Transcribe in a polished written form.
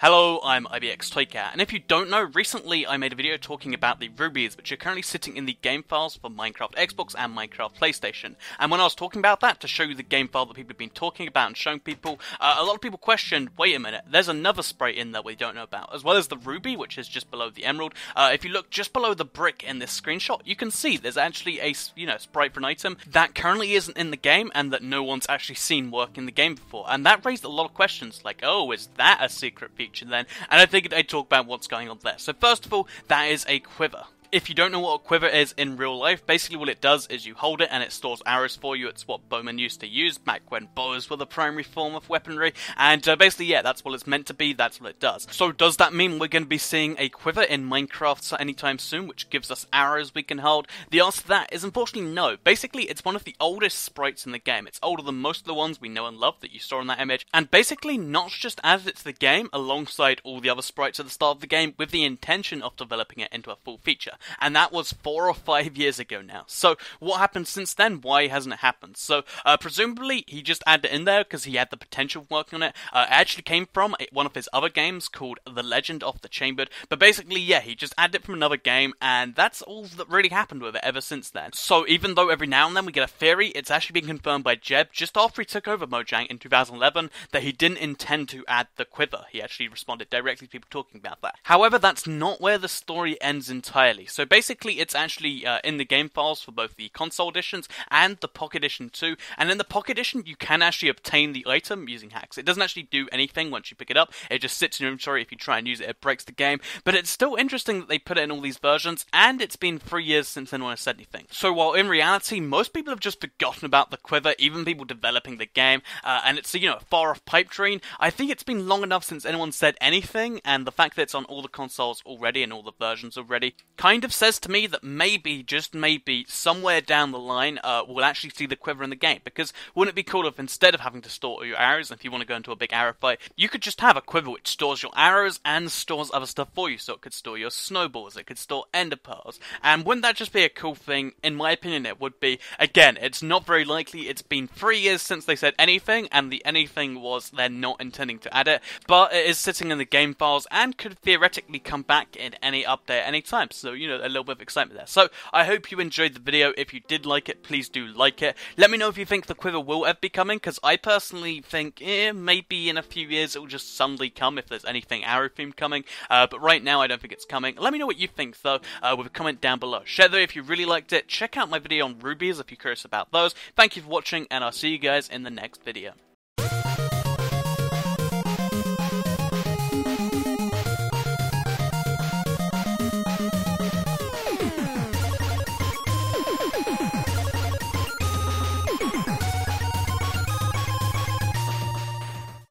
Hello, I'm IBXToyCat, and if you don't know, recently I made a video talking about the Rubies, which are currently sitting in the game files for Minecraft Xbox and Minecraft PlayStation. And when I was talking about that, to show you the game file that people have been talking about and showing people, a lot of people questioned, wait a minute, there's another sprite in there we don't know about, as well as the Ruby, which is just below the Emerald. If you look just below the brick in this screenshot, you can see there's actually a, sprite for an item that currently isn't in the game, and that no one's actually seen work in the game before. And that raised a lot of questions, like, oh, is that a secret feature then? And I figured I'd talk about what's going on there. So first of all, that is a quiver. If you don't know what a quiver is in real life, basically what it does is you hold it and it stores arrows for you. It's what bowmen used to use back when bows were the primary form of weaponry. And basically, yeah, that's what it's meant to be, that's what it does. So does that mean we're going to be seeing a quiver in Minecraft anytime soon, which gives us arrows we can hold? The answer to that is unfortunately no. Basically, it's one of the oldest sprites in the game. It's older than most of the ones we know and love that you saw in that image. And basically, Notch just added it to the game alongside all the other sprites at the start of the game with the intention of developing it into a full feature. And that was 4 or 5 years ago now. So what happened since then? Why hasn't it happened? So presumably he just added it in there because he had the potential of working on it. It actually came from one of his other games called The Legend of the Chambered. But basically, yeah, he just added it from another game, and that's all that really happened with it ever since then. So even though every now and then we get a theory, it's actually been confirmed by Jeb just after he took over Mojang in 2011 that he didn't intend to add the quiver. He actually responded directly to people talking about that. However, that's not where the story ends entirely. So basically, it's actually in the game files for both the console editions and the Pocket Edition too. And in the Pocket Edition, you can actually obtain the item using hacks. It doesn't actually do anything once you pick it up. It just sits in your inventory. If you try and use it, it breaks the game. But it's still interesting that they put it in all these versions, and it's been 3 years since anyone has said anything. So while in reality, most people have just forgotten about the quiver, even people developing the game, and it's a far-off pipe dream, I think it's been long enough since anyone said anything, and the fact that it's on all the consoles already and all the versions already kind of says to me that maybe, just maybe, somewhere down the line, we'll actually see the quiver in the game. Because wouldn't it be cool if instead of having to store all your arrows, if you want to go into a big arrow fight, you could just have a quiver which stores your arrows and stores other stuff for you. So it could store your snowballs, it could store ender pearls. And wouldn't that just be a cool thing? In my opinion, it would be. Again, it's not very likely. It's been 3 years since they said anything, and the anything was they're not intending to add it. But it is sitting in the game files and could theoretically come back in any update any time. So, a little bit of excitement there. So, I hope you enjoyed the video. If you did like it, please do like it. Let me know if you think the quiver will ever be coming, because I personally think, maybe in a few years it will just suddenly come if there's anything arrow-themed coming. But right now, I don't think it's coming. Let me know what you think, though, with a comment down below. Share though if you really liked it. Check out my video on Rubies if you're curious about those. Thank you for watching, and I'll see you guys in the next video.